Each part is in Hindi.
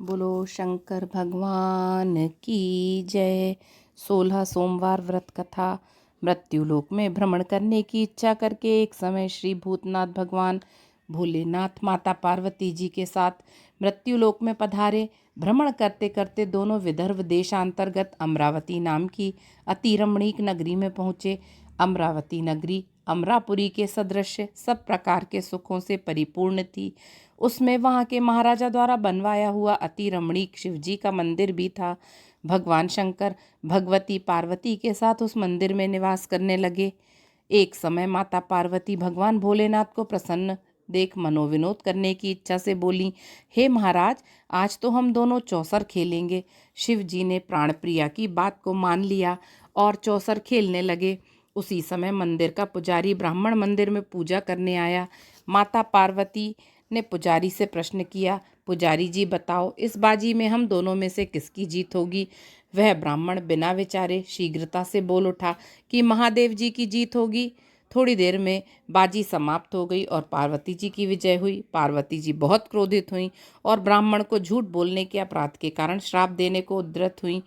बोलो शंकर भगवान की जय। 16 सोमवार व्रत कथा। मृत्युलोक में भ्रमण करने की इच्छा करके एक समय श्री भूतनाथ भगवान भोलेनाथ माता पार्वती जी के साथ मृत्युलोक में पधारे। भ्रमण करते करते दोनों विदर्भ देशांतर्गत अमरावती नाम की अति रमणीक नगरी में पहुँचे। अमरावती नगरी अमरापुरी के सदृश सब प्रकार के सुखों से परिपूर्ण थी। उसमें वहाँ के महाराजा द्वारा बनवाया हुआ अति रमणीक शिवजी का मंदिर भी था। भगवान शंकर भगवती पार्वती के साथ उस मंदिर में निवास करने लगे। एक समय माता पार्वती भगवान भोलेनाथ को प्रसन्न देख मनोविनोद करने की इच्छा से बोली, हे महाराज, आज तो हम दोनों चौसर खेलेंगे। शिव जी ने प्राण प्रिया की बात को मान लिया और चौसर खेलने लगे। उसी समय मंदिर का पुजारी ब्राह्मण मंदिर में पूजा करने आया। माता पार्वती ने पुजारी से प्रश्न किया, पुजारी जी बताओ, इस बाजी में हम दोनों में से किसकी जीत होगी? वह ब्राह्मण बिना विचारे शीघ्रता से बोल उठा कि महादेव जी की जीत होगी। थोड़ी देर में बाजी समाप्त हो गई और पार्वती जी की विजय हुई। पार्वती जी बहुत क्रोधित हुईं और ब्राह्मण को झूठ बोलने के अपराध के कारण श्राप देने को उद्यत हुईं।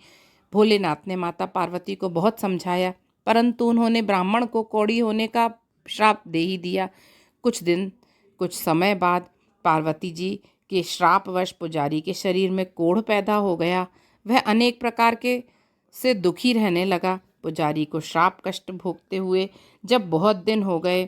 भोलेनाथ ने माता पार्वती को बहुत समझाया, परंतु उन्होंने ब्राह्मण को कौड़ी होने का श्राप दे ही दिया। कुछ समय बाद पार्वती जी के श्रापवश पुजारी के शरीर में कोढ़ पैदा हो गया। वह अनेक प्रकार के से दुखी रहने लगा। पुजारी को श्राप कष्ट भोगते हुए जब बहुत दिन हो गए,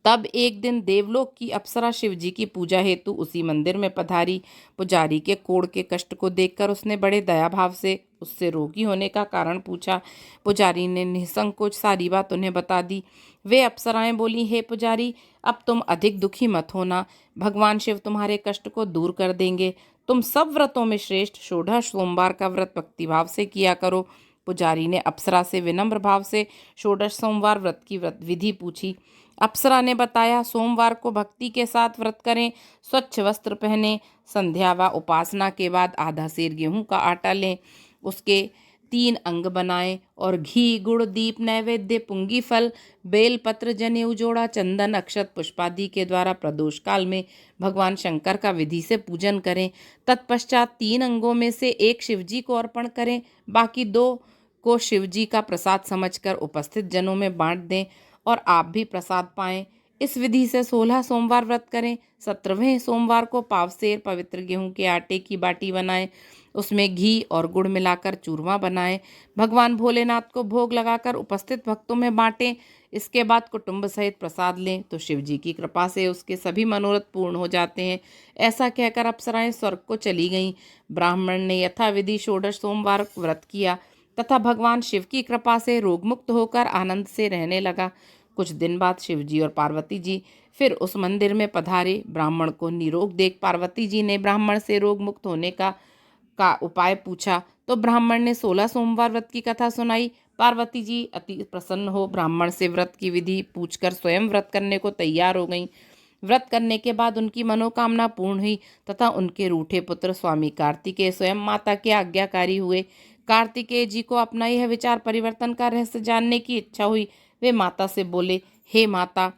तब एक दिन देवलोक की अप्सरा शिवजी की पूजा हेतु उसी मंदिर में पधारी। पुजारी के कोढ़ के कष्ट को देखकर उसने बड़े दया भाव से उससे रोगी होने का कारण पूछा। पुजारी ने निसंकोच सारी बात उन्हें बता दी। वे अप्सराएं बोली, हे पुजारी, अब तुम अधिक दुखी मत होना, भगवान शिव तुम्हारे कष्ट को दूर कर देंगे। तुम सब व्रतों में श्रेष्ठ 16 सोमवार का व्रत भक्तिभाव से किया करो। पुजारी ने अप्सरा से विनम्र भाव से 16 सोमवार व्रत की व्रत विधि पूछी। अप्सरा ने बताया, सोमवार को भक्ति के साथ व्रत करें, स्वच्छ वस्त्र पहने, संध्या व उपासना के बाद आधा सेर गेहूं का आटा लें, उसके 3 अंग बनाएं और घी गुड़ दीप नैवेद्य पुंगी फल बेलपत्र जनेऊ जोड़ा चंदन अक्षत पुष्पादि के द्वारा प्रदोष काल में भगवान शंकर का विधि से पूजन करें। तत्पश्चात 3 अंगों में से एक शिवजी को अर्पण करें, बाकी 2 को शिवजी का प्रसाद समझकर उपस्थित जनों में बांट दें और आप भी प्रसाद पाएं। इस विधि से 16 सोमवार व्रत करें। 17वें सोमवार को पावसेर पवित्र गेहूं के आटे की बाटी बनाएं, उसमें घी और गुड़ मिलाकर चूरमा बनाएं, भगवान भोलेनाथ को भोग लगाकर उपस्थित भक्तों में बांटें। इसके बाद कुटुंब सहित प्रसाद लें तो शिव जी की कृपा से उसके सभी मनोरथ पूर्ण हो जाते हैं। ऐसा कहकर अप्सराएं स्वर्ग को चली गईं। ब्राह्मण ने यथाविधि 16 सोमवार व्रत किया तथा भगवान शिव की कृपा से रोगमुक्त होकर आनंद से रहने लगा। कुछ दिन बाद शिवजी और पार्वती जी फिर उस मंदिर में पधारे। ब्राह्मण को निरोग देख पार्वती जी ने ब्राह्मण से रोग मुक्त होने का उपाय पूछा तो ब्राह्मण ने 16 सोमवार व्रत की कथा सुनाई। पार्वती जी अति प्रसन्न हो ब्राह्मण से व्रत की विधि पूछकर स्वयं व्रत करने को तैयार हो गईं। व्रत करने के बाद उनकी मनोकामना पूर्ण हुई तथा उनके रूठे पुत्र स्वामी कार्तिकेय स्वयं माता के आज्ञाकारी हुए। कार्तिकेय जी को अपना यह विचार परिवर्तन का रहस्य जानने की इच्छा हुई। वे माता से बोले, हे माता,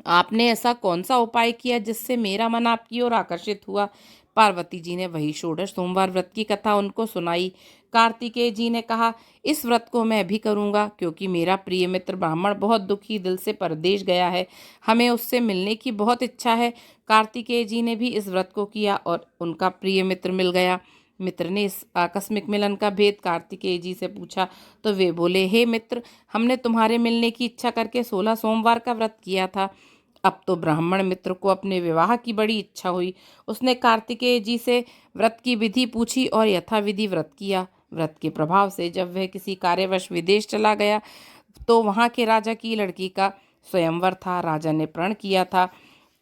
आपने ऐसा कौन सा उपाय किया जिससे मेरा मन आपकी ओर आकर्षित हुआ? पार्वती जी ने वही 16 सोमवार व्रत की कथा उनको सुनाई। कार्तिकेय जी ने कहा, इस व्रत को मैं भी करूंगा, क्योंकि मेरा प्रिय मित्र ब्राह्मण बहुत दुखी दिल से परदेश गया है, हमें उससे मिलने की बहुत इच्छा है। कार्तिकेय जी ने भी इस व्रत को किया और उनका प्रिय मित्र मिल गया। मित्र ने इस आकस्मिक मिलन का भेद कार्तिकेय जी से पूछा तो वे बोले, हे मित्र, हमने तुम्हारे मिलने की इच्छा करके 16 सोमवार का व्रत किया था। अब तो ब्राह्मण मित्र को अपने विवाह की बड़ी इच्छा हुई। उसने कार्तिकेय जी से व्रत की विधि पूछी और यथाविधि व्रत किया। व्रत के प्रभाव से जब वह किसी कार्यवश विदेश चला गया तो वहाँ के राजा की लड़की का स्वयंवर था। राजा ने प्रण किया था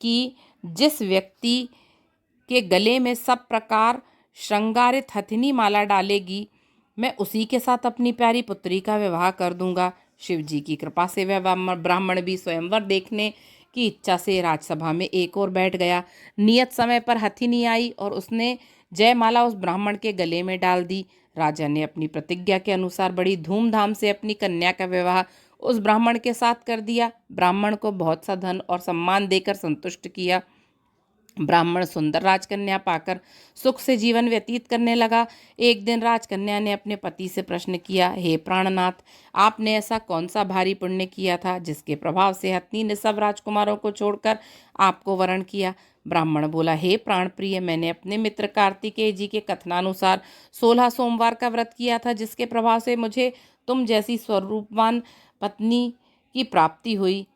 कि जिस व्यक्ति के गले में सब प्रकार श्रृंगारित हथिनी माला डालेगी, मैं उसी के साथ अपनी प्यारी पुत्री का विवाह कर दूंगा। शिवजी की कृपा से वह ब्राह्मण भी स्वयंवर देखने की इच्छा से राजसभा में एक ओर बैठ गया। नियत समय पर हथिनी आई और उसने जयमाला उस ब्राह्मण के गले में डाल दी। राजा ने अपनी प्रतिज्ञा के अनुसार बड़ी धूमधाम से अपनी कन्या का विवाह उस ब्राह्मण के साथ कर दिया। ब्राह्मण को बहुत सा धन और सम्मान देकर संतुष्ट किया। ब्राह्मण सुंदर राजकन्या पाकर सुख से जीवन व्यतीत करने लगा। एक दिन राजकन्या ने अपने पति से प्रश्न किया, हे प्राणनाथ, आपने ऐसा कौन सा भारी पुण्य किया था जिसके प्रभाव से हथनी ने सब राजकुमारों को छोड़कर आपको वरण किया। ब्राह्मण बोला, हे प्राण प्रिय, मैंने अपने मित्र कार्तिकेय जी के कथनानुसार 16 सोमवार का व्रत किया था, जिसके प्रभाव से मुझे तुम जैसी स्वरूपवान पत्नी की प्राप्ति हुई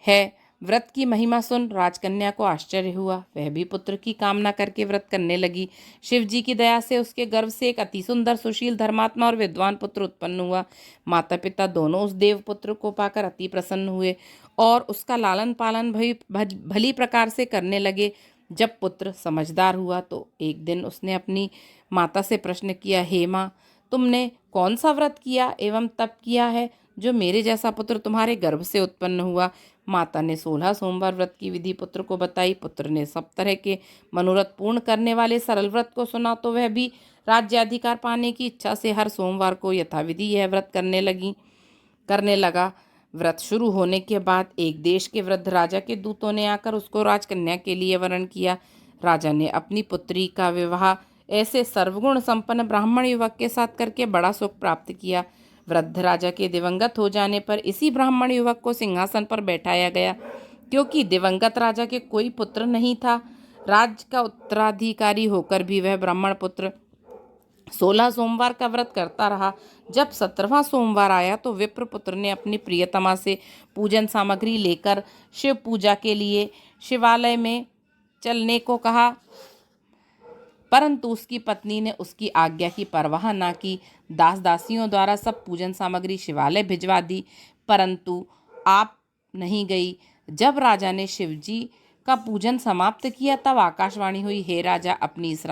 है। व्रत की महिमा सुन राजकन्या को आश्चर्य हुआ। वह भी पुत्र की कामना करके व्रत करने लगी। शिव जी की दया से उसके गर्भ से एक अति सुंदर, सुशील, धर्मात्मा और विद्वान पुत्र उत्पन्न हुआ। माता पिता दोनों उस देव पुत्र को पाकर अति प्रसन्न हुए और उसका लालन पालन भली प्रकार से करने लगे। जब पुत्र समझदार हुआ तो एक दिन उसने अपनी माता से प्रश्न किया, हे माँ, तुमने कौन सा व्रत किया एवं तप किया है जो मेरे जैसा पुत्र तुम्हारे गर्भ से उत्पन्न हुआ। माता ने 16 सोमवार व्रत की विधि पुत्र को बताई। पुत्र ने सब तरह के मनोरथ पूर्ण करने वाले सरल व्रत को सुना तो वह भी राज्याधिकार पाने की इच्छा से हर सोमवार को यथाविधि यह व्रत करने लगा। व्रत शुरू होने के बाद एक देश के वृद्ध राजा के दूतों ने आकर उसको राजकन्या के लिए वरण किया। राजा ने अपनी पुत्री का विवाह ऐसे सर्वगुण संपन्न ब्राह्मण युवक के साथ करके बड़ा सुख प्राप्त किया। वृद्ध राजा के दिवंगत हो जाने पर इसी ब्राह्मण युवक को सिंहासन पर बैठाया गया। क्योंकि दिवंगत राजा के कोई पुत्र नहीं था, राज्य का उत्तराधिकारी होकर भी वह ब्राह्मण पुत्र 16 सोमवार का व्रत करता रहा। जब 17वां सोमवार आया तो विप्र पुत्र ने अपनी प्रियतमा से पूजन सामग्री लेकर शिव पूजा के लिए शिवालय में चलने को कहा, परंतु उसकी पत्नी ने उसकी आज्ञा की परवाह न की। दास दासियों द्वारा सब पूजन सामग्री शिवालय भिजवा दी, परंतु आप नहीं गई। जब राजा ने शिवजी का पूजन समाप्त किया तब आकाशवाणी हुई, हे राजा, अपनी इस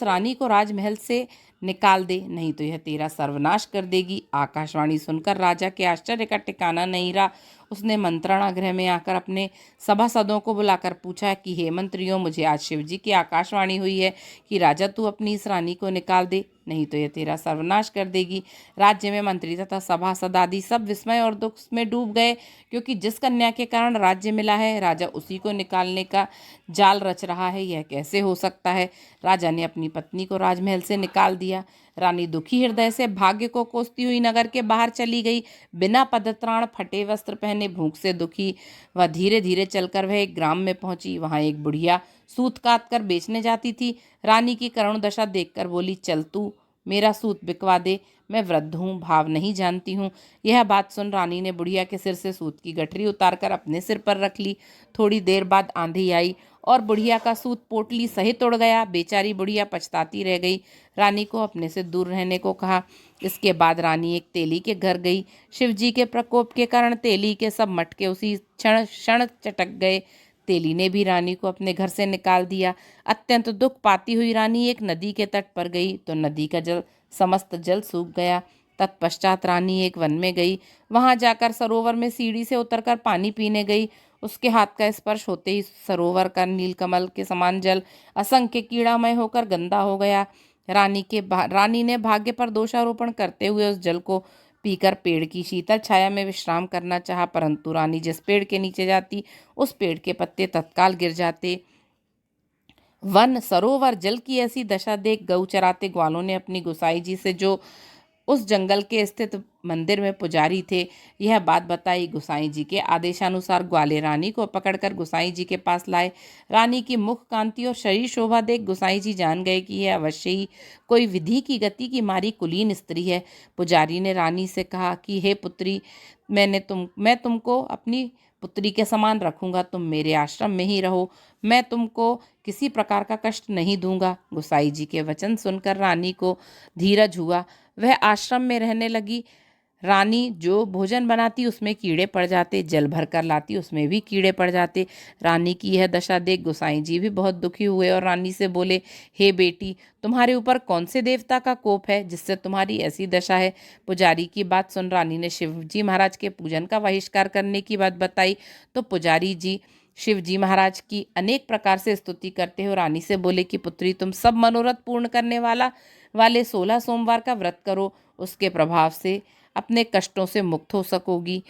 रानी को राजमहल से निकाल दे, नहीं तो यह तेरा सर्वनाश कर देगी। आकाशवाणी सुनकर राजा के आश्चर्य का ठिकाना नहीं रहा। उसने मंत्रणा गृह में आकर अपने सभासदों को बुलाकर पूछा कि हे मंत्रियों, मुझे आज शिवजी की आकाशवाणी हुई है कि राजा तू अपनी इस रानी को निकाल दे, नहीं तो यह तेरा सर्वनाश कर देगी। राज्य में मंत्री तथा सभासद आदि सब विस्मय और दुख में डूब गए, क्योंकि जिस कन्या के कारण राज्य मिला है राजा उसी को निकालने का जाल रच रहा है। यह कैसे हो सकता है। राजा ने अपनी पत्नी को राजमहल से निकाल दिया। रानी दुखी हृदय से भाग्य को कोसती हुई नगर के बाहर चली गई। बिना पदत्राण, फटे वस्त्र पहने, भूख से दुखी वह धीरे धीरे चलकर वह एक ग्राम में पहुंची। वहां एक बुढ़िया सूत काट कर बेचने जाती थी। रानी की करुण दशा देखकर बोली, चल तू मेरा सूत बिकवा दे, मैं वृद्ध हूँ, भाव नहीं जानती हूँ। यह बात सुन रानी ने बुढ़िया के सिर से सूत की गठरी उतारकर अपने सिर पर रख ली। थोड़ी देर बाद आंधी आई और बुढ़िया का सूत पोटली सहित उड़ गया। बेचारी बुढ़िया पछताती रह गई। रानी को अपने से दूर रहने को कहा। इसके बाद रानी एक तेली के घर गई। शिवजी के प्रकोप के कारण तेली के सब मटके उसी क्षण चटक गए। तेली ने भी रानी को अपने घर से निकाल दिया। अत्यंत दुख पाती हुई रानी एक नदी के तट पर गई तो नदी का समस्त जल सूख गया। तत्पश्चात रानी एक वन में गई। वहां जाकर सरोवर में सीढ़ी से उतरकर पानी पीने गई। उसके हाथ का स्पर्श होते ही सरोवर का नीलकमल के समान जल असंख्य कीड़ामय होकर गंदा हो गया। रानी ने भाग्य पर दोषारोपण करते हुए उस जल को पीकर पेड़ की शीतल छाया में विश्राम करना चाहा, परंतु रानी जिस पेड़ के नीचे जाती उस पेड़ के पत्ते तत्काल गिर जाते। वन सरोवर जल की ऐसी दशा देख गऊ चराते ग्वालों ने अपनी गुसाई जी से, जो उस जंगल के स्थित मंदिर में पुजारी थे, यह बात बताई। गुसाई जी के आदेशानुसार ग्वाले रानी को पकड़कर गुसाई जी के पास लाए। रानी की मुख कांति और शरीर शोभा देख गुसाई जी जान गए कि यह अवश्य ही कोई विधि की गति की मारी कुलीन स्त्री है। पुजारी ने रानी से कहा कि हे पुत्री, मैं तुमको अपनी पुत्री के समान रखूंगा। तुम मेरे आश्रम में ही रहो, मैं तुमको किसी प्रकार का कष्ट नहीं दूंगा। गुसाई जी के वचन सुनकर रानी को धीरज हुआ। वह आश्रम में रहने लगी। रानी जो भोजन बनाती उसमें कीड़े पड़ जाते, जल भर कर लाती उसमें भी कीड़े पड़ जाते। रानी की यह दशा देख गोसाई जी भी बहुत दुखी हुए और रानी से बोले, हे बेटी, तुम्हारे ऊपर कौन से देवता का कोप है जिससे तुम्हारी ऐसी दशा है। पुजारी की बात सुन रानी ने शिवजी महाराज के पूजन का बहिष्कार करने की बात बताई तो पुजारी जी शिवजी महाराज की अनेक प्रकार से स्तुति करते हो रानी से बोले कि पुत्री, तुम सब मनोरथ पूर्ण करने वाले 16 सोमवार का व्रत करो, उसके प्रभाव से अपने कष्टों से मुक्त हो सकोगी।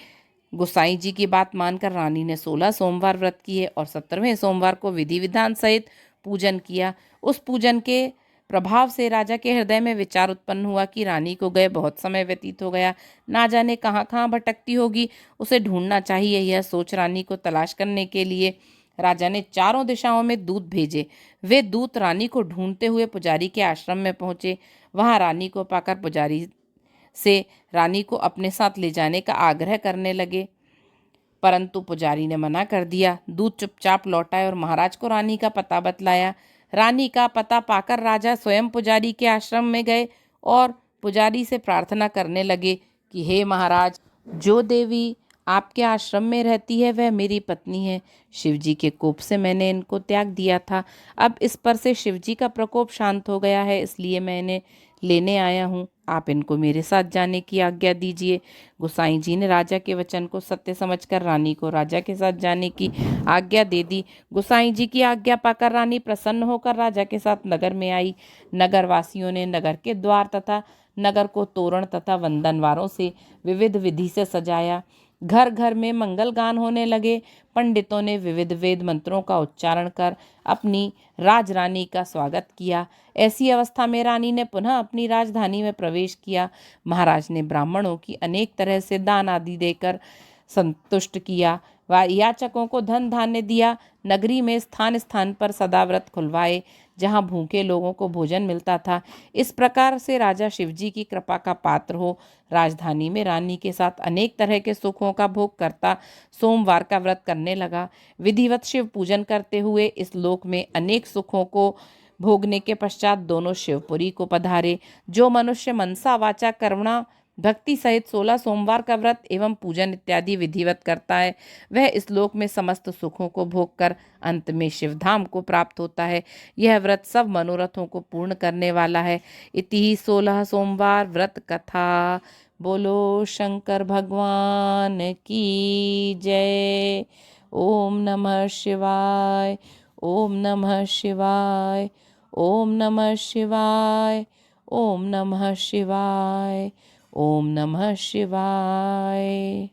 गोसाई जी की बात मानकर रानी ने 16 सोमवार व्रत किए और 17वें सोमवार को विधि विधान सहित पूजन किया। उस पूजन के प्रभाव से राजा के हृदय में विचार उत्पन्न हुआ कि रानी को गए बहुत समय व्यतीत हो गया, ना जाने कहाँ कहाँ भटकती होगी, उसे ढूंढना चाहिए। यह सोच रानी को तलाश करने के लिए राजा ने चारों दिशाओं में दूत भेजे। वे दूत रानी को ढूंढते हुए पुजारी के आश्रम में पहुंचे। वहां रानी को पाकर पुजारी से रानी को अपने साथ ले जाने का आग्रह करने लगे, परंतु पुजारी ने मना कर दिया। दूत चुपचाप लौट आए और महाराज को रानी का पता बतलाया। रानी का पता पाकर राजा स्वयं पुजारी के आश्रम में गए और पुजारी से प्रार्थना करने लगे कि हे महाराज, जो देवी आपके आश्रम में रहती है वह मेरी पत्नी है। शिवजी के कोप से मैंने इनको त्याग दिया था। अब इस पर से शिवजी का प्रकोप शांत हो गया है, इसलिए मैं इन्हें लेने आया हूँ। आप इनको मेरे साथ जाने की आज्ञा दीजिए। गोसाई जी ने राजा के वचन को सत्य समझकर रानी को राजा के साथ जाने की आज्ञा दे दी। गोसाई जी की आज्ञा पाकर रानी प्रसन्न होकर राजा के साथ नगर में आई। नगर वासियों ने नगर के द्वार तथा नगर को तोरण तथा वंदनवारों से विविध विधि से सजाया। घर घर में मंगल गान होने लगे। पंडितों ने विविध वेद मंत्रों का उच्चारण कर अपनी राजरानी का स्वागत किया। ऐसी अवस्था में रानी ने पुनः अपनी राजधानी में प्रवेश किया। महाराज ने ब्राह्मणों की अनेक तरह से दान आदि देकर संतुष्ट किया। वह याचकों को धन धान्य दिया। नगरी में स्थान स्थान पर सदाव्रत खुलवाए, जहाँ भूखे लोगों को भोजन मिलता था। इस प्रकार से राजा शिवजी की कृपा का पात्र हो राजधानी में रानी के साथ अनेक तरह के सुखों का भोग करता सोमवार का व्रत करने लगा। विधिवत शिव पूजन करते हुए इस लोक में अनेक सुखों को भोगने के पश्चात दोनों शिवपुरी को पधारे। जो मनुष्य मनसा वाचा कर्मणा भक्ति सहित 16 सोमवार का व्रत एवं पूजन इत्यादि विधिवत करता है, वह इस लोक में समस्त सुखों को भोग कर अंत में शिवधाम को प्राप्त होता है। यह व्रत सब मनोरथों को पूर्ण करने वाला है। इति 16 सोमवार व्रत कथा। बोलो शंकर भगवान की जय। ओम नमः शिवाय। ओम नमः शिवाय। ओम नमः शिवाय। ओम नमः शिवाय। ओम नमः शिवाय।